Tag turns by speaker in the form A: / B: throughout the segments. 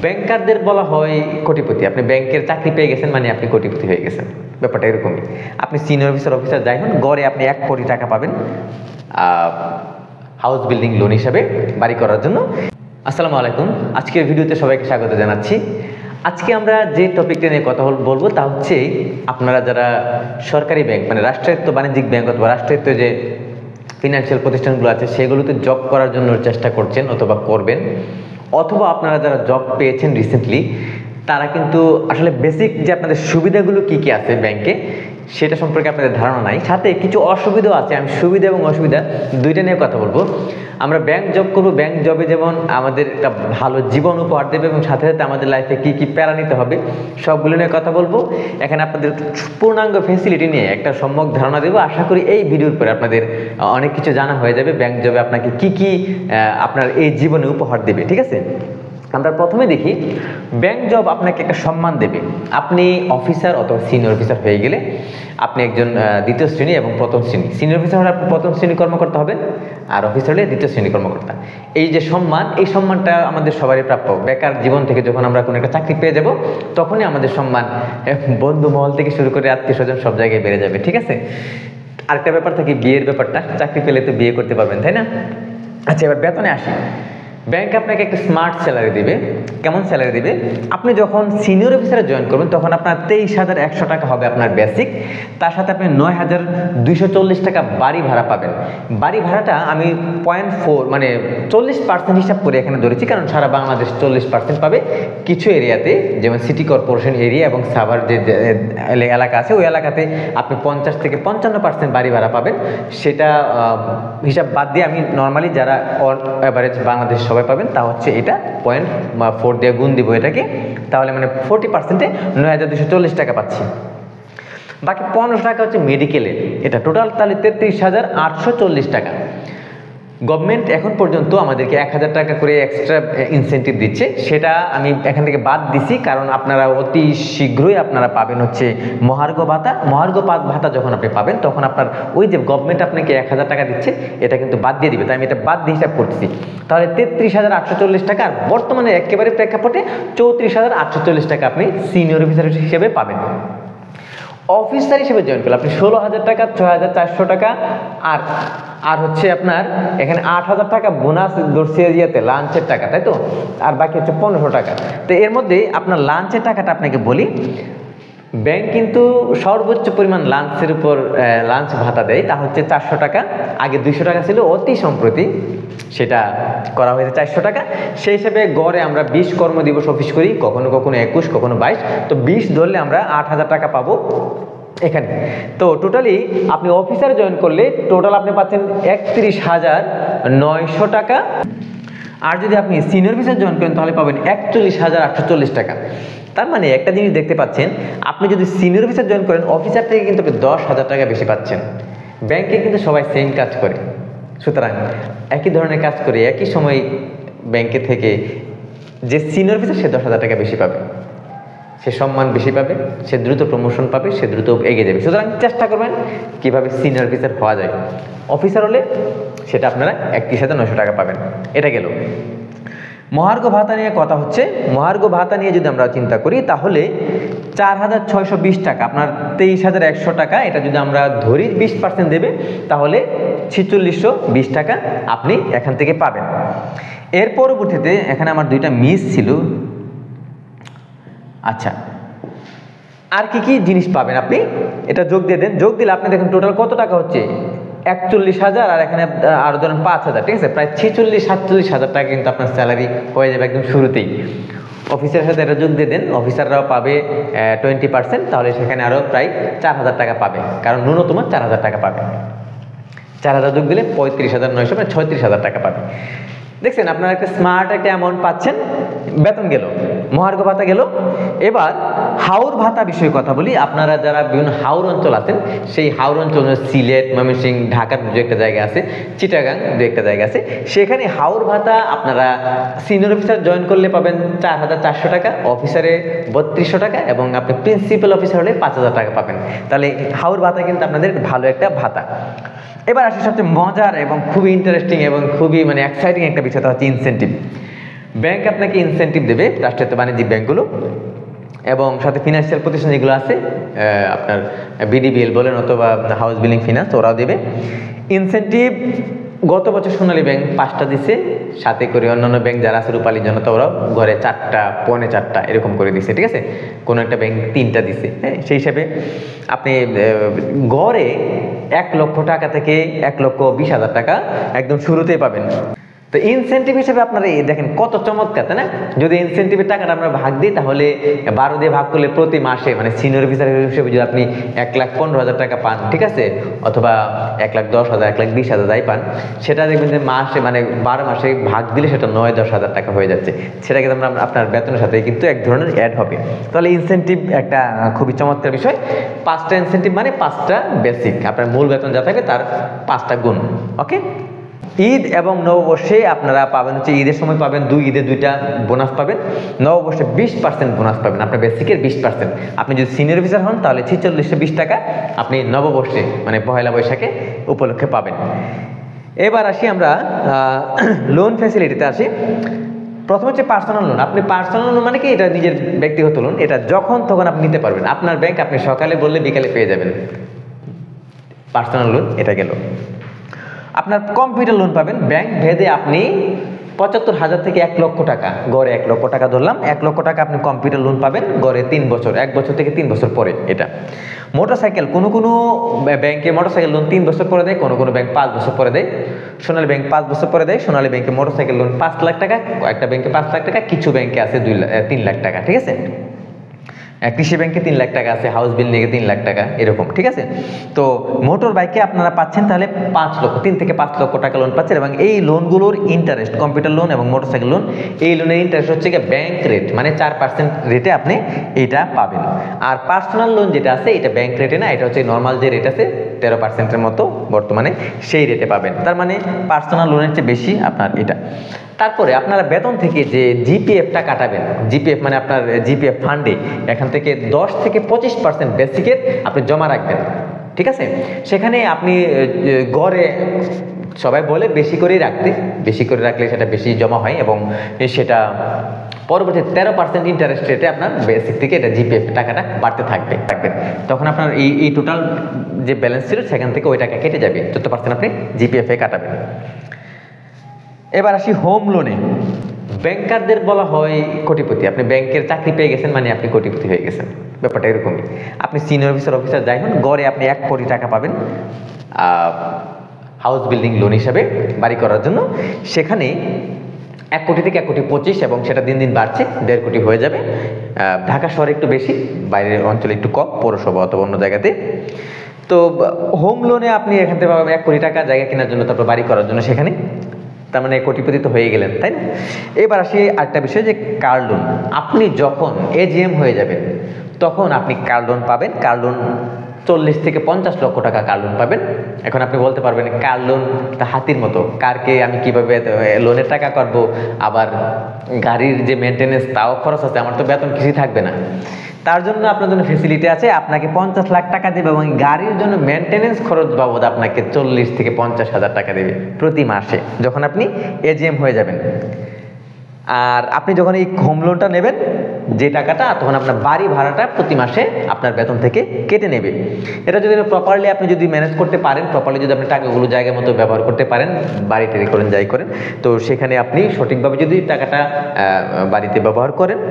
A: ব্যাংকারদের বলা হয় কোটিপতি। আপনি ব্যাংকের চাকরি পেয়ে গেছেন মানে আপনি কোটিপতি হয়ে গেছেন, ব্যাপারটা এরকমই। আপনি সিনিয়র অফিসার যাই হন, গড়ে আপনি 1 কোটি টাকা পাবেন হাউস বিল্ডিং লোন হিসাবে বাড়ি করার জন্য। আসসালামু আলাইকুম, আজকের ভিডিওতে সবাইকে স্বাগত জানাচ্ছি। আজকে আমরা যে টপিকটা নিয়ে কথা বলবো তা হচ্ছে আপনারা যারা সরকারি ব্যাংক মানে রাষ্ট্রায়ত্ত বাণিজ্যিক ব্যাংক অথবা রাষ্ট্রায়ত্ত যে ফিনান্সিয়াল প্রতিষ্ঠানগুলো আছে সেগুলোতে জব করার জন্য চেষ্টা করছেন অথবা করবেন, অথবা আপনারা যারা জব পেয়েছেন রিসেন্টলি তারা কিন্তু আসলে বেসিক যে আপনাদের সুবিধাগুলো কী কী আছে ব্যাংকে সেটা সম্পর্কে আপনাদের ধারণা নাই, সাথে কিছু অসুবিধাও আছে। আমি সুবিধা এবং অসুবিধা দুইটা নিয়ে কথা বলবো। আমরা ব্যাংক জব করবো, ব্যাংক জবে যেমন আমাদের একটা ভালো জীবন উপহার দেবে এবং সাথে সাথে আমাদের লাইফে কী কী প্যারা নিতে হবে সবগুলো নিয়ে কথা বলবো। এখানে আপনাদের পূর্ণাঙ্গ ফেসিলিটি নিয়ে একটা সম্যক ধারণা দেবো। আশা করি এই ভিডিওর পরে আপনাদের অনেক কিছু জানা হয়ে যাবে ব্যাংক জবে আপনাকে কী কী আপনার এই জীবনে উপহার দেবে। ঠিক আছে, আমরা প্রথমে দেখি ব্যাংক জব আপনাকে একটা সম্মান দেবে। আপনি অফিসার অথবা সিনিয়র অফিসার হয়ে গেলে আপনি একজন দ্বিতীয় শ্রেণী এবং প্রথম শ্রেণী, সিনিয়র অফিসার হলে আপনি প্রথম শ্রেণী কর্মকর্তা হবেন আর অফিসার হলে দ্বিতীয় শ্রেণী কর্মকর্তা। এই যে সম্মান, এই সম্মানটা আমাদের সবারই প্রাপ্য। বেকার জীবন থেকে যখন আমরা কোনো একটা চাকরি পেয়ে যাব তখনই আমাদের সম্মান বন্ধু মহল থেকে শুরু করে আত্মীয় স্বজন সব জায়গায় বেড়ে যাবে। ঠিক আছে, আরেকটা ব্যাপার থাকে বিয়ের ব্যাপারটা। চাকরি পেলে তো বিয়ে করতে পারবেন, তাই না? আচ্ছা, এবার বেতনে আসি। ব্যাংক আপনাকে একটা স্মার্ট স্যালারি দেবে। কেমন স্যালারি দেবে? আপনি যখন সিনিয়র অফিসারে জয়েন করবেন তখন আপনার 23,100 টাকা হবে আপনার বেসিক। তার সাথে আপনি 9,240 টাকা বাড়ি ভাড়া পাবেন। বাড়ি ভাড়াটা আমি 0.4 মানে 40% হিসাব করে এখানে ধরেছি, কারণ সারা বাংলাদেশ 40% পাবে। কিছু এরিয়াতে যেমন সিটি কর্পোরেশন এরিয়া এবং সাভার যে এলাকা আছে ওই এলাকাতে আপনি 50 থেকে 55% বাড়ি ভাড়া পাবেন। সেটা হিসাব বাদ দিয়ে আমি নর্মালি যারা অ্যাভারেজ বাংলাদেশ সবাই পাবেন তা হচ্ছে এটা 0.4 দিয়ে গুণ দিব এটাকে, তাহলে মানে 40%-এ 9,240 টাকা পাচ্ছি। বাকি 15 টাকা হচ্ছে মেডিকেলে, এটা টোটাল তাহলে 33,840 টাকা। গভর্নমেন্ট এখন পর্যন্ত আমাদেরকে 1,000 টাকা করে এক্সট্রা ইনসেন্টিভ দিচ্ছে, সেটা আমি এখান থেকে বাদ দিছি, কারণ আপনারা অতি শীঘ্রই আপনারা পাবেন হচ্ছে মহার্ঘ ভাতা। মহার্ঘ ভাতা যখন আপনি পাবেন তখন আপনার ওই যে গভর্নমেন্ট আপনাকে 1,000 টাকা দিচ্ছে এটা কিন্তু বাদ দিয়ে দিবে, তাই আমি এটা বাদ দিয়ে হিসাব করতেছি। তাহলে 33,840 টাকা, আর বর্তমানে একেবারে প্রেক্ষাপটে 34,840 টাকা আপনি সিনিয়র অফিসার হিসেবে পাবেন। অফিসার হিসেবে জয়েন করলে আপনি 16,000 টাকা, 6,400 টাকা আর হচ্ছে আপনার এখানে 8,000 টাকা বোনাস ধরছে দিয়েতে লাঞ্চের টাকা, তাই তো? আর বাকি হচ্ছে 1500 টাকা। তো এর মধ্যে আপনার লাঞ্চের টাকাটা আপনাকে বলি, ব্যাংক কিন্তু সর্বোচ্চ পরিমাণ লাঞ্চের উপর লাঞ্চ ভাতা দেয়, তা হচ্ছে 400 টাকা। আগে 200 টাকা ছিল, অতি সম্প্রতি সেটা করা হয়েছে 400 টাকা। সেই হিসেবে গড়ে আমরা 20 কর্মদিবস অফিস করি, কখনো কখনো 21, কখনো 22, তো 20 ধরলে আমরা 8,000 টাকা পাবো এখানে। তো টোটালি আপনি অফিসারে জয়েন করলে টোটাল আপনি পাচ্ছেন 31,900 টাকা। আর যদি আপনি সিনিয়র অফিসার জয়েন করেন তাহলে পাবেন 41,840 টাকা। তার মানে একটা জিনিস দেখতে পাচ্ছেন, আপনি যদি সিনিয়র অফিসার জয়েন করেন অফিসার থেকে কিন্তু আপনি 10,000 টাকা বেশি পাচ্ছেন। ব্যাংকে কিন্তু সবাই সেম কাজ করে, সুতরাং একই ধরনের কাজ করে একই সময় ব্যাংকে থেকে যে সিনিয়র অফিসার সে 10,000 টাকা বেশি পাবে, সে সম্মান বেশি পাবে, সে দ্রুত প্রমোশন পাবে, সে দ্রুত এগিয়ে যাবে। সুতরাং চেষ্টা করবেন কীভাবে সিনিয়র অফিসার হওয়া যায়। অফিসার হলে সেটা আপনারা 31,900 টাকা পাবেন। এটা গেল। মহার্ঘ ভাতা নিয়ে কথা হচ্ছে। মহার্ঘ ভাতা নিয়ে যদি আমরা চিন্তা করি তাহলে 4,620 টাকা, আপনার 23,100 টাকা, এটা যদি আমরা ধরি 20% দেবে তাহলে 4,620 টাকা আপনি এখান থেকে পাবেন। এর পরবর্তীতে এখানে আমার দুইটা মিস ছিল। আচ্ছা, আর কি কি জিনিস পাবেন আপনি এটা যোগ দিয়ে দেন। যোগ দিলে আপনি দেখেন টোটাল কত টাকা হচ্ছে, 41,000 আর এখানে আরও ধরেন 5,000, ঠিক আছে? প্রায় 46-47,000 টাকা কিন্তু আপনার স্যালারি হয়ে যাবে একদম শুরুতেই। অফিসারের সাথে এটা যোগ দিয়ে দেন, অফিসাররাও পাবে 20%, তাহলে সেখানে আরও প্রায় 4,000 টাকা পাবে, কারণ ন্যূনতম 4,000 টাকা পাবে। 4,000 যোগ দিলে 35,900 মানে 36,000 টাকা পাবে। দেখছেন আপনারা একটা স্মার্ট একটা অ্যামাউন্ট পাচ্ছেন। বেতন গেল, মহার্ঘ ভাতা গেল। এবার হাওর ভাতা বিষয়ে কথা বলি। আপনারা যারা বিভিন্ন হাওর অঞ্চল আছেন, সেই হাওর অঞ্চল সিলেট, ময়মনসিংহ, ঢাকার দু একটা জায়গা আছে, চিটাগাং দু একটা জায়গা আছে, সেখানে হাওর ভাতা আপনারা সিনিয়র অফিসার জয়েন করলে পাবেন 4,400 টাকা, অফিসারে 3200 টাকা, এবং আপনি প্রিন্সিপাল অফিসার হলে 5,000 টাকা পাবেন। তাহলে হাওর ভাতা কিন্তু আপনাদের ভালো একটা ভাতা। এবার আসি সবচেয়ে মজার এবং খুবই ইন্টারেস্টিং এবং খুবই মানে এক্সাইটিং একটা বিষয়, হচ্ছে ইনসেন্টিভ। ব্যাংক আপনাকে ইনসেন্টিভ দেবে, রাষ্ট্রায়ত্ত বাণিজ্যিক ব্যাংকগুলো, এবং সাথে ফিনান্সিয়াল প্রতিষ্ঠান যেগুলো আছে আপনার বিডিবিএল বলেন অথবা হাউস বিল্ডিং ফিনান্স, ওরাও দেবে ইনসেন্টিভ। গত বছর সোনালী ব্যাংক 5টা দিছে, সাথে করে অন্যান্য ব্যাংক যারা আছে রূপালী জনতা ওরাও ঘরে 4টা, পৌনে 4টা এরকম করে দিছে, ঠিক আছে। কোনো একটা ব্যাংক 3টা দিছে, হ্যাঁ। সেই হিসাবে আপনি গড়ে 1 লক্ষ টাকা থেকে 1,20,000 টাকা একদম শুরুতেই পাবেন। তো ইনসেন্টিভ হিসেবে আপনারা দেখেন কত চমৎকার, তাই না? যদি ইনসেন্টিভের টাকাটা আমরা ভাগ দিই তাহলে 12 দিয়ে ভাগ করলে প্রতি মাসে মানে সিনিয়র অফিসার হিসেবে যদি আপনি 1,15,000 টাকা পান, ঠিক আছে, অথবা 1,10,000, 1,20,000 যাই পান, সেটা দেখবেন যে মাসে মানে 12 মাসে ভাগ দিলে সেটা 9-10,000 টাকা হয়ে যাচ্ছে। সেটা কিন্তু আপনার বেতনের সাথে কিন্তু এক ধরনের অ্যাড হবে। তাহলে ইনসেন্টিভ একটা খুবই চমৎকার বিষয়। 5টা ইনসেন্টিভ মানে 5টা বেসিক, আপনার মূল বেতন যা থাকে তার 5টা গুণ। ওকে। ঈদ এবং নববর্ষে আপনারা পাবেন হচ্ছে, ঈদের সময় পাবেন ঈদে 2টা বোনাস পাবেন, নববর্ষে 20% বোনাস পাবেন, আপনার বেসিকের 20%। আপনি যদি সিনিয়র অফিসার হন তাহলে 4620 টাকা আপনি নববর্ষে মানে পহেলা বৈশাখে উপলক্ষে পাবেন। এবার আসি আমরা লোন ফ্যাসিলিটিতে আসি। প্রথম হচ্ছে পার্সোনাল লোন। আপনি পার্সোনাল লোন মানে কি, এটা নিজের ব্যক্তিগত লোন, এটা যখন তখন আপনি নিতে পারবেন। আপনার ব্যাংক আপনি সকালে বললে বিকালে পেয়ে যাবেন, পার্সোনাল লোন এটা গেল। আপনার কম্পিউটার লোন পাবেন ব্যাংক ভেদে, আপনি 75,000 থেকে 1 লক্ষ টাকা, গড়ে 1 লক্ষ টাকা ধরলাম, 1 লক্ষ টাকা আপনি কম্পিউটার লোন পাবেন গড়ে 3 বছর, 1 বছর থেকে 3 বছর পরে। এটা মোটরসাইকেল, কোনো ব্যাংকে মোটরসাইকেল লোন 3 বছর পরে দেয়, কোনো ব্যাংক 5 বছর পরে দেয়। সোনালী ব্যাংক 5 বছর পরে দেয়। সোনালী ব্যাংকে মোটরসাইকেল লোন 5 লাখ টাকা, একটা ব্যাংকে 5 লাখ টাকা, কিছু ব্যাংকে আছে 3 লাখ টাকা, ঠিক আছে। কৃষি ব্যাংকে 3 লাখ টাকা আছে, হাউস বিল্ডিংয়ে 3 লাখ টাকা এরকম, ঠিক আছে। তো মোটর বাইকে আপনারা পাচ্ছেন তাহলে 3 থেকে 5 লক্ষ টাকা লোন পাচ্ছেন, এবং এই লোনগুলোর ইন্টারেস্ট, কম্পিউটার লোন এবং মোটরসাইকেল লোন, এই লোনের ইন্টারেস্ট হচ্ছে গিয়ে ব্যাংক রেট মানে 4% রেটে আপনি এটা পাবেন। আর পার্সোনাল লোন যেটা আছে এটা ব্যাংক রেটে না, এটা হচ্ছে নর্মাল যে রেট আছে 13%-এর মতো বর্তমানে, সেই রেটে পাবেন। তার মানে পার্সোনাল লোনের চেয়ে বেশি আপনার এটা। তারপরে আপনারা বেতন থেকে যে জিপিএফটা কাটাবেন, জিপিএফ মানে আপনার জিপিএফ ফান্ডে এখান থেকে 10 থেকে 25% বেসিকের আপনি জমা রাখবেন, ঠিক আছে। সেখানে আপনি গড়ে সবাই বলে বেশি করেই রাখতে, বেশি করে রাখলে সেটা বেশি জমা হয়, এবং সেটা পরবর্তী 13% ইন্টারেস্ট রেটে আপনার বেসিক থেকে এটা জিপিএফ টাকাটা বাড়তে থাকবে। তখন আপনার এই টোটাল যে ব্যালেন্স ছিল সেখান থেকে ওই টাকা কেটে যাবে, 14% আপনি জিপিএফে কাটাবেন। এবার আসি হোম লোনে। ব্যাংকারদের বলা হয় কোটিপতি, আপনি ব্যাংকের চাকরি পেয়ে গেছেন মানে আপনি কোটিপতি হয়ে গেছেন, ব্যাপারটা এরকমই। আপনি সিনিয়র অফিসার যাই হন, গড়ে আপনি 1 কোটি টাকা পাবেন হাউস বিল্ডিং লোন হিসাবে বাড়ি করার জন্য। সেখানে 1 কোটি থেকে 1,25,00,000, এবং সেটা দিন দিন বাড়ছে, 1.5 কোটি হয়ে যাবে। ঢাকা শহরে একটু বেশি, বাইরের অঞ্চলে একটু কম, পৌরসভা অথবা অন্য জায়গাতে। তো হোম লোনে আপনি এখান থেকে পাবেন 1 কোটি টাকা জায়গা কেনার জন্য, তারপর বাড়ি করার জন্য সেখানে। তার মানে কোটিপতি তো হয়ে গেলেন, তাই না? এবার আসি আরেকটা বিষয়, যে কার লোন। আপনি যখন এজিএম হয়ে যাবেন তখন আপনি কার লোন পাবেন। কার লোন 40 থেকে 50 লক্ষ টাকা কার লোন পাবেন। এখন আপনি বলতে পারবেন কার লোন হাতির মতো, কারকে আমি কিভাবে লোনের টাকা করব, আবার গাড়ির যে মেনটেনেন্স তাও খরচ আছে, আমার তো বেতন কিছুই থাকবে না। তার জন্য আপনার জন্য ফ্যাসিলিটি আছে, আপনাকে 50 লাখ টাকা দেবে, এবং গাড়ির জন্য মেনটেনেন্স খরচ বাবদ আপনাকে 40 থেকে 50,000 টাকা দেবে প্রতি মাসে যখন আপনি এজিএম হয়ে যাবেন। আর আপনি যখন এই হোম লোনটা নেবেন যে টাকাটা, তখন আপনার বাড়ি ভাড়াটা প্রতি মাসে আপনার বেতন থেকে কেটে নেবে। এটা যদি প্রপারলি আপনি যদি ম্যানেজ করতে পারেন, প্রপারলি যদি আপনি টাকাগুলো জায়গা মতো ব্যবহার করতে পারেন, বাড়িতে করেন যাই করেন, তো সেখানে আপনি সঠিকভাবে যদি টাকাটা বাড়িতে ব্যবহার করেন,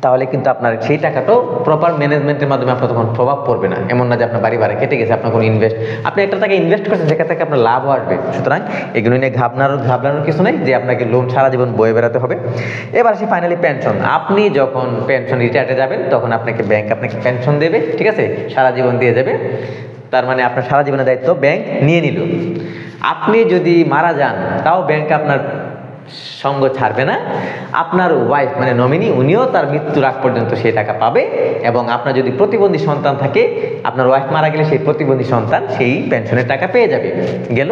A: তাহলে কিন্তু আপনার সেই টাকাটাও প্রপার ম্যানেজমেন্টের মাধ্যমে আপনার তখন প্রভাব পড়বে না। এমন না যে আপনার বাড়ি ভাড়া কেটে গেছে, আপনার কোনো আপনি একটা টাকা ইনভেস্ট করছেন, সেখান থেকে আপনার লাভও আসবে। সুতরাং এগুলো নিয়ে ঘাবড়ানোর কিছু নেই যে আপনাকে লোন সারা জীবন বয়ে বেড়াতে হবে। এবার আসি ফাইনালি পেনশন। আপনি যখন পেনশন রিটায়ার্ডে যাবেন তখন ব্যাংক আপনাকে পেনশন দেবে, ঠিক আছে, সারা জীবন দিয়ে যাবে। তার মানে আপনার সারা জীবনের দায়িত্ব ব্যাংক নিয়ে নিল। আপনি যদি মারা যান তাও ব্যাংক আপনার সঙ্গ ছাড়বে না। আপনার ওয়াইফ মানে নমিনি, উনিও তার মৃত্যুর আগ পর্যন্ত সেই টাকা পাবে, এবং আপনার যদি প্রতিবন্ধী সন্তান থাকে, আপনার ওয়াইফ মারা গেলে সেই প্রতিবন্ধী সন্তান সেই পেনশনের টাকা পেয়ে যাবে। গেল।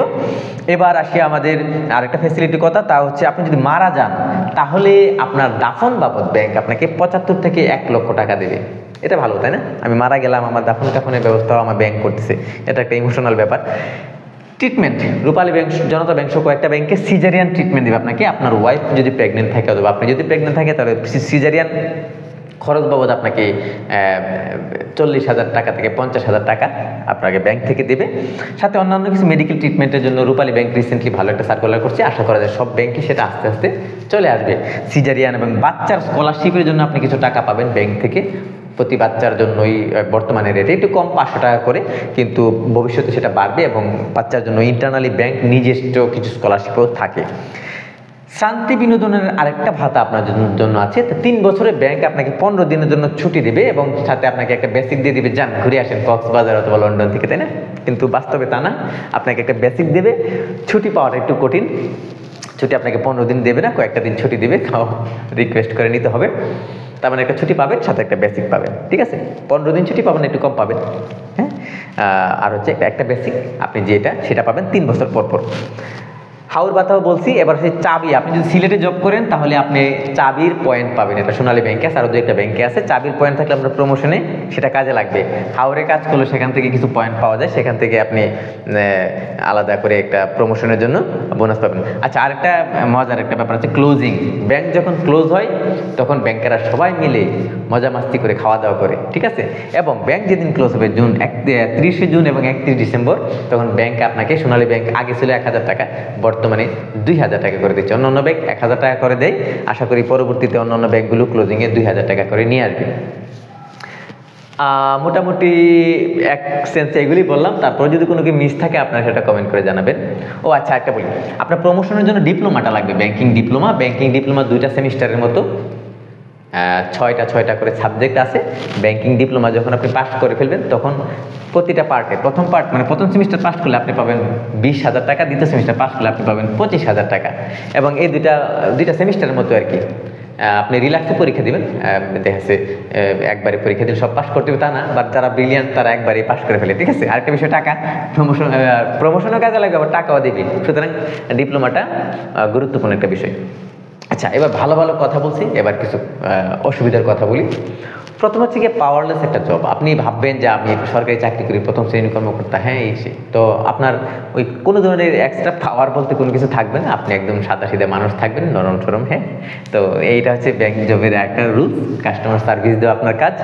A: এবার আসি আমাদের আরেকটা ফ্যাসিলিটির কথা, তা হচ্ছে আপনি যদি মারা যান তাহলে আপনার দাফন বাবদ ব্যাংক আপনাকে 75 থেকে 1 লক্ষ টাকা দেবে। এটা ভালো, তাই না? আমি মারা গেলাম, আমার দাফনের ব্যবস্থাও আমার ব্যাংক করতেছে, এটা একটা ইমোশনাল ব্যাপার। ট্রিটমেন্ট রূপালী ব্যাংক, জনতা ব্যাংক সহ কয়েকটা ব্যাংকে সিজারিয়ান ট্রিটমেন্ট দেবে আপনাকে। আপনার ওয়াইফ যদি প্রেগনেন্ট থাকে অথবা আপনি যদি প্রেগনেন্ট থাকে তাহলে সিজারিয়ান খরচ বাবদ আপনাকে 40,000 টাকা থেকে 50,000 টাকা আপনাকে ব্যাংক থেকে দেবে। সাথে অন্যান্য কিছু মেডিকেল ট্রিটমেন্টের জন্য রূপালী ব্যাংক রিসেন্টলি ভালো একটা সার্কুলার করছে, আশা করা যায় সব ব্যাংকে সেটা আস্তে আস্তে চলে আসবে। সিজারিয়ান এবং বাচ্চার স্কলারশিপের জন্য আপনি কিছু টাকা পাবেন ব্যাংক থেকে, প্রতি বাচ্চার জন্যই বর্তমানে রেটে একটু কম 500 টাকা করে, কিন্তু ভবিষ্যতে সেটা বাড়বে এবং বাচ্চার জন্য ইন্টারনালি ব্যাংক নিজস্ব কিছু স্কলারশিপও থাকে। শান্তি বিনোদনের আরেকটা ভাতা আপনার জন্য আছে। তো 3 বছরে ব্যাংক আপনাকে 15 দিনের জন্য ছুটি দেবে এবং সাথে আপনাকে একটা বেসিক দিয়ে দিবে, যান ঘুরে আসেন কক্সবাজার অথবা লন্ডন থেকে, তাই না? কিন্তু বাস্তবে তা না, আপনাকে একটা বেসিক দেবে। ছুটি পাওয়াটা একটু কঠিন, ছুটি আপনাকে 15 দিন দেবে না, কয়েকটা দিন ছুটি দেবে, তাও রিকোয়েস্ট করে নিতে হবে। তার মানে একটা ছুটি পাবেন, সাথে একটা বেসিক পাবেন, ঠিক আছে? 15 দিন ছুটি পাবেন, একটু কম পাবেন, হ্যাঁ। আর হচ্ছে একটা বেসিক আপনি যেটা সেটা পাবেন 3 বছর পর পর। হাউর বাতাও বলছি। এবার সেই চাবি, আপনি যদি সিলেটে জব করেন তাহলে আপনি চাবির পয়েন্ট পাবেন, এটা সোনালী ব্যাংকে আছে, আরও 2-1টা ব্যাংকে আছে। চাবির পয়েন্ট থাকলে আপনার প্রমোশনে সেটা কাজে লাগবে। হাওরে কাজ করলে সেখান থেকে কিছু পয়েন্ট পাওয়া যায়, সেখান থেকে আপনি আলাদা করে একটা প্রমোশনের জন্য বোনাস পাবেন। আচ্ছা, আরেকটা মজার একটা ব্যাপার আছে, ক্লোজিং। ব্যাংক যখন ক্লোজ হয় তখন ব্যাংকেরা সবাই মিলে মজা মাস্তি করে খাওয়া দাওয়া করে, ঠিক আছে? এবং ব্যাংক যেদিন ক্লোজ হবে 30 জুন এবং 31 ডিসেম্বর, তখন ব্যাংক আপনাকে, সোনালী ব্যাংক আগে ছিল 1,000 টাকা, বর্তমানে 2,000 টাকা করে দিচ্ছে। অন্যান্য ব্যাংক 1,000 টাকা করে দেয়, আশা করি পরবর্তীতে অন্যান্য ব্যাংকগুলো ক্লোজিংয়ে 2,000 টাকা করে নিয়ে আসবে। মোটামুটি এক সেন্সে এগুলি বললাম। তারপরে যদি কোনো কি মিস থাকে আপনারা সেটা কমেন্ট করে জানাবেন। ও আচ্ছা, একটা বলি, আপনার প্রমোশনের জন্য ডিপ্লোমাটা লাগবে, ব্যাংকিং ডিপ্লোমা। ব্যাংকিং ডিপ্লোমা 2টা সেমিস্টারের মতো, 6টা করে সাবজেক্ট আছে। ব্যাংকিং ডিপ্লোমা যখন আপনি পাস করে ফেলবেন তখন প্রতিটা পার্টে, প্রথম পার্ট মানে প্রথম সেমিস্টার পাস করলে আপনি পাবেন 20,000 টাকা, দ্বিতীয় সেমিস্টার পাস করলে আপনি পাবেন 25,000 টাকা। এবং এই দুইটা সেমিস্টারের মতো আর কি। আপনি রিল্যাক্সে পরীক্ষা দেবেন, দেখা যাচ্ছে একবারে পরীক্ষা দিলে সব পাস করতে হবে তা না, বাট যারা ব্রিলিয়ান্ট তারা একবারেই পাস করে ফেলে, ঠিক আছে? আরেকটা বিষয়, টাকা প্রমোশনও কাজে লাগবে, আবার টাকাও দেবে। সুতরাং ডিপ্লোমাটা গুরুত্বপূর্ণ একটা বিষয়। আচ্ছা, এবার ভালো ভালো কথা বলছি, এবার কিছু অসুবিধার কথা বলি। প্রথম হচ্ছে গিয়ে পাওয়ারলেস একটা জব। আপনি ভাববেন যে আমি সরকারি চাকরি করি, প্রথম শ্রেণীর কর্মকর্তা, হ্যাঁ এই সে, তো আপনার ওই কোনো ধরনের এক্সট্রা পাওয়ার বলতে কোনো কিছু থাকবে না, আপনি একদম সাদাসিধে মানুষ থাকবেন, নরম সরম, হ্যাঁ। তো এইটা হচ্ছে ব্যাংক জবের একটা রুলস, কাস্টমার সার্ভিস দেওয়া আপনার কাজ।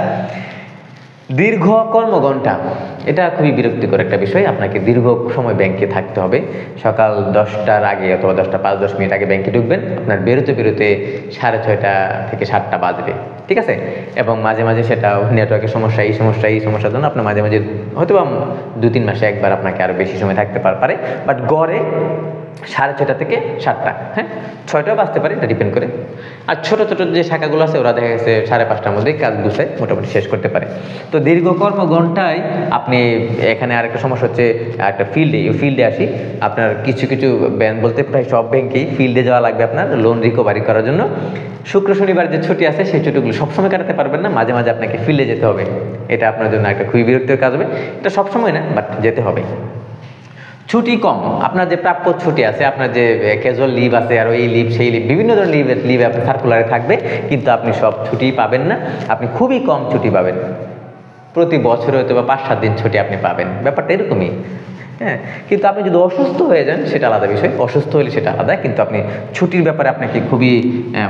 A: দীর্ঘ কর্মঘণ্টা, এটা খুবই বিরক্তিকর একটা বিষয়। আপনাকে দীর্ঘ সময় ব্যাংকে থাকতে হবে। সকাল 10টার আগে অথবা 10টা 5-10 মিনিট আগে ব্যাংকে ঢুকবেন, আপনার বেরোতে 6:30 থেকে 7টা বাজবে, ঠিক আছে? এবং মাঝে মাঝে সেটা নেটওয়ার্কের সমস্যা, এই সমস্যার জন্য আপনার মাঝে মাঝে হয়তো বা 2-3 মাসে একবার আপনাকে আরও বেশি সময় থাকতে পারে, বাট গড়ে 6:30 থেকে 7টা, হ্যাঁ, 6টাও বাজতে পারে, এটা ডিপেন্ড করে। আর ছোটো ছোটো যে শাখাগুলো আছে ওরা দেখা গেছে 5:30টার মধ্যেই কাজ গুছায় মোটামুটি শেষ করতে পারে। তো দীর্ঘ কর্মঘণ্টায় আপনি এখানে আরেকটা সমস্যা হচ্ছে, একটা ফিল্ডে আসি। আপনার কিছু ব্যাংক বলতে প্রায় সব ব্যাংকেই ফিল্ডে যাওয়া লাগবে আপনার লোন রিকভারি করার জন্য। শুক্র শনিবার যে ছুটি আছে সেই ছুটিগুলো সবসময় কাটাতে পারবেন না, মাঝে মাঝে আপনাকে ফিল্ডে যেতে হবে। এটা আপনার জন্য একটা খুবই বিরক্তির কাজ হবে। এটা সবসময় না, বাট যেতে হবে। ছুটি কম, আপনার যে প্রাপ্য ছুটি আছে, আপনার যে ক্যাজুয়াল লিভ আছে, আর এই লিভ সেই লিভ, বিভিন্ন ধরনের লিভ আপনার সার্কুলারে থাকবে, কিন্তু আপনি সব ছুটি পাবেন না। আপনি খুবই কম ছুটি পাবেন, প্রতি বছরে হয়তো বা 5-7 দিন ছুটি আপনি পাবেন, ব্যাপারটা এরকমই, হ্যাঁ। কিন্তু আপনি যদি অসুস্থ হয়ে যান সেটা আলাদা বিষয়, অসুস্থ হলে সেটা আলাদা। কিন্তু আপনি ছুটির ব্যাপারে আপনাকে খুবই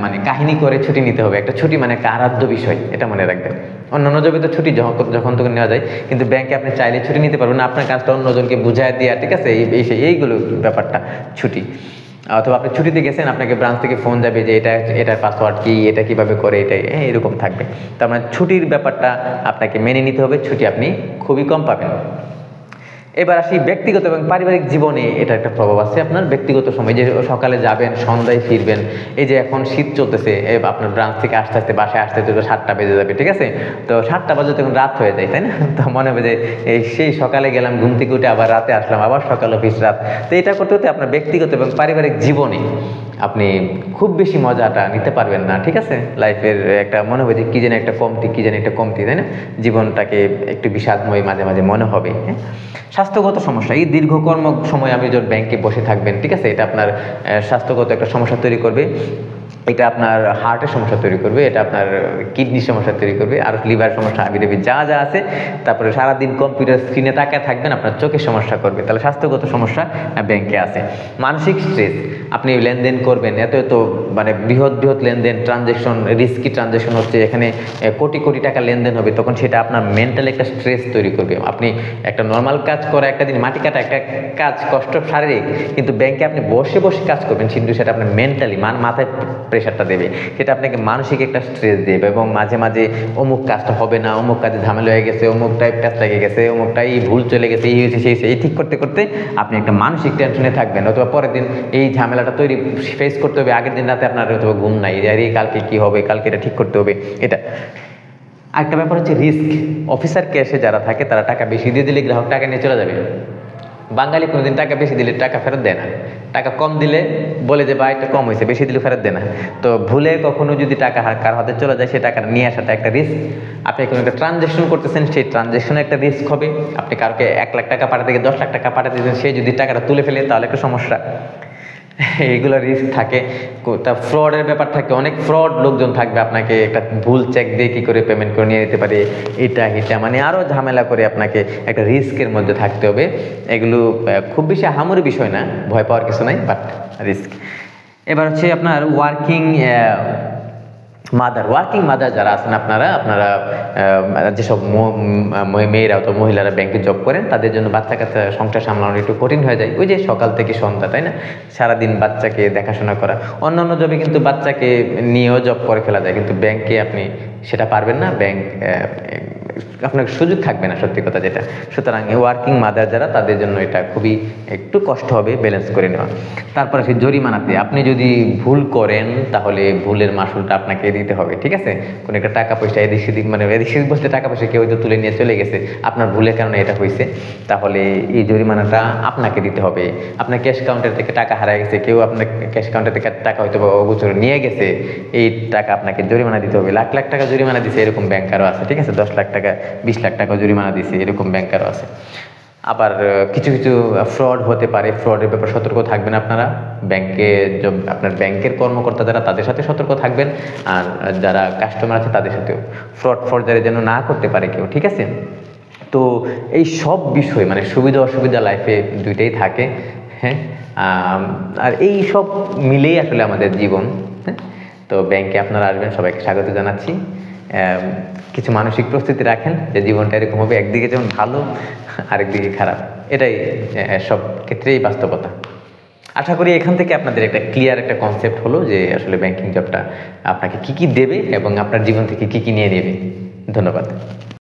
A: মানে কাহিনী করে ছুটি নিতে হবে। একটা ছুটি মানে একটা আরাধ্য বিষয়, এটা মনে রাখবেন। অন্যান্য জবে তো ছুটি যখন তখন নেওয়া যায়, কিন্তু ব্যাংকে আপনি চাইলে ছুটি নিতে পারবেন না, আপনার কাজটা অন্যজনকে বুঝায় দেওয়া, ঠিক আছে? এইগুলো ব্যাপারটা ছুটি। অথবা আপনি ছুটিতে গেছেন, আপনাকে ব্রাঞ্চ থেকে ফোন যাবে যে এটার পাসওয়ার্ড কি, এটা কিভাবে করে, এটাই এরকম থাকবে। তার মানে ছুটির ব্যাপারটা আপনাকে মেনে নিতে হবে, ছুটি আপনি খুবই কম পাবেন। এবার আসি ব্যক্তিগত এবং পারিবারিক জীবনে, এটা একটা প্রভাব আছে আপনার ব্যক্তিগত সময়, যে সকালে যাবেন সন্ধ্যায় ফিরবেন। এই যে এখন শীত চলতেছে, আপনার ব্রাঞ্চ থেকে আস্তে আস্তে বাসায় আসতে 7টা বেজে যাবে, ঠিক আছে? তো 7টা বাজে তখন রাত হয়ে যায়, তাই না? তো মনে হবে যে সেই সকালে গেলাম, ঘুম থেকে উঠে আবার রাতে আসলাম, আবার সকাল অফিস রাত। তো এটা করতে করতে আপনার ব্যক্তিগত এবং পারিবারিক জীবনে আপনি খুব বেশি মজাটা নিতে পারবেন না, ঠিক আছে? লাইফের একটা মনে হবে যে কী যেন একটা কমতি, তাই না? জীবনটাকে একটু বিষাদময় মাঝে মাঝে মনে হবে, হ্যাঁ। স্বাস্থ্যগত সমস্যা, এই দীর্ঘ কর্ম সময় আপনি যখন ব্যাংকে বসে থাকবেন, ঠিক আছে, এটা আপনার স্বাস্থ্যগত একটা সমস্যা তৈরি করবে। এটা আপনার হার্টের সমস্যা তৈরি করবে, এটা আপনার কিডনির সমস্যা তৈরি করবে, আর লিভার সমস্যা, হাবিজাবি যা যা আছে। তারপরে সারাদিন কম্পিউটার স্ক্রিনে তাকায় থাকবেন, আপনার চোখের সমস্যা করবে। তাহলে স্বাস্থ্যগত সমস্যা ব্যাংকে আছে। মানসিক স্ট্রেস, আপনি লেনদেন করবেন, এত এত মানে বৃহৎ বৃহৎ লেনদেন, ট্রানজ্যাকশন, রিস্কি ট্রানজ্যাকশন হচ্ছে, এখানে কোটি কোটি টাকা লেনদেন হবে, তখন সেটা আপনার মেন্টালি একটা স্ট্রেস তৈরি করবে। আপনি একটা নর্মাল কাজ করা, একটা দিন মাটি কাটা একটা কাজ কষ্ট শারীরিক, কিন্তু ব্যাংকে আপনি বসে বসে কাজ করবেন, কিন্তু সেটা আপনার মেন্টালি মাথায় প্রেশারটা দেবে, সেটা আপনাকে মানসিক একটা স্ট্রেস দেবে। এবং মাঝে মাঝে অমুক কাজটা হবে না, অমুক কাজে ঝামেলা হয়ে গেছে, অমুকটাই প্যাঁচ লেগে গেছে, অমুকটাই ভুল চলে গেছে, এই হয়েছে সেই এই ঠিক করতে করতে আপনি একটা মানসিক টেনশনে থাকবেন। অথবা পরের দিন এই ঝামেলাটা ফেস করতে হবে, আগের দিন রাতে আপনার অথবা ঘুম নাই, আরে কালকে কি হবে, কালকে এটা ঠিক করতে হবে। এটা আরেকটা ব্যাপার হচ্ছে রিস্ক। অফিসার ক্যাশে যারা থাকে তারা টাকা বেশি দিয়ে দিলে গ্রাহক টাকা নিয়ে চলে যাবে। বাঙালি কোনোদিন টাকা বেশি দিলে টাকা ফেরত দেয় না, টাকা কম দিলে বলে যে ভাই এটা কম হয়েছে, বেশি দিলে ফেরত দেয় না। তো ভুলে কখনো যদি টাকা কার হাতে চলে যায়, সে টাকাটা নিয়ে আসাটা একটা রিস্ক। আপনি কোনো একটা ট্রানজ্যাকশন করতেছেন, সেই ট্রানজ্যাকশনে একটা রিস্ক হবে। আপনি কাউকে 1 লাখ টাকা পাঠাতে গিয়ে 10 লাখ টাকা পাঠাতে দিচ্ছেন, সে যদি টাকাটা তুলে ফেলে তাহলে একটা সমস্যা। এইগুলো রিস্ক থাকে। তা ফ্রডের ব্যাপার থাকে, অনেক ফ্রড লোকজন থাকবে, আপনাকে একটা ভুল চেক দিয়ে কী করে পেমেন্ট করে নিয়ে নিতে পারে, এটা মানে আরও ঝামেলা করে আপনাকে একটা রিস্কের মধ্যে থাকতে হবে। এগুলো খুব বেশি আহামরি বিষয় না, ভয় পাওয়ার কিছু নাই, বাট রিস্ক। এবার হচ্ছে আপনার ওয়ার্কিং মাদার যারা আছেন, আপনারা যেসব মেয়েরা অথবা মহিলারা ব্যাংকে জব করেন, তাদের জন্য বাচ্চা কাচ্চা সংসার সামলানো একটু কঠিন হয়ে যায়। ওই যে সকাল থেকে সন্ধ্যা, তাই না, সারাদিন বাচ্চাকে দেখাশোনা করা। অন্যান্য জবে কিন্তু বাচ্চাকে নিয়েও জব করে ফেলা যায়, কিন্তু ব্যাংকে আপনি সেটা পারবেন না, ব্যাংক আপনার সুযোগ থাকবে না, সত্যি কথা যেটা। সুতরাং ওয়ার্কিং মাদার যারা, তাদের জন্য এটা খুবই একটু কষ্ট হবে ব্যালেন্স করে নেওয়া। তারপরে সেই জরিমানাতে আপনি যদি ভুল করেন, তাহলে ভুলের মাসুলটা আপনাকে দিতে হবে, ঠিক আছে। কোনো একটা টাকা পয়সা এদিক সেদিক, মানে এদিক সেদিক বলতে টাকা পয়সা কেউ হয়তো তুলে নিয়ে চলে গেছে, আপনার ভুলের কারণে এটা হয়েছে, তাহলে এই জরিমানাটা আপনাকে দিতে হবে। আপনার ক্যাশ কাউন্টার থেকে টাকা হারিয়ে গেছে, কেউ আপনার ক্যাশ কাউন্টার থেকে টাকা হয়তো অগোচরে নিয়ে গেছে, এই টাকা আপনাকে জরিমানা দিতে হবে। লাখ লাখ টাকা জরিমানা দিছে এরকম ব্যাংকারও আছে, ঠিক আছে। 10 লাখ টাকা 20 লাখ টাকা জরিমানা দিছে এরকম ব্যাংকারও আছে। আবার কিছু কিছু ফ্রড হতে পারে, ফ্রডের ব্যাপারে সতর্ক থাকবেন আপনারা। আপনার ব্যাংকের কর্মকর্তা যারা, তাদের সাথে সতর্ক থাকবেন, আর যারা কাস্টমার আছে তাদের সাথেও ফ্রড যেন না করতে পারে কেউ, ঠিক আছে। তো এই সব বিষয় মানে সুবিধা অসুবিধা লাইফে দুইটাই থাকে, হ্যাঁ। আর এই সব মিলেই আসলে আমাদের জীবন, হ্যাঁ। তো ব্যাংকে আপনারা আসবেন, সবাইকে স্বাগত জানাচ্ছি। কিছু মানসিক প্রস্তুতি রাখেন যে জীবনটা এরকম হবে, একদিকে যেমন ভালো আরেকদিকে খারাপ, এটাই সব ক্ষেত্রেই বাস্তবতা। আশা করি এখান থেকে আপনাদের একটা ক্লিয়ার একটা কনসেপ্ট হলো যে আসলে ব্যাংকিং জবটা আপনাকে কি কি দেবে এবং আপনার জীবন থেকে কি কি নিয়ে নেবে। ধন্যবাদ।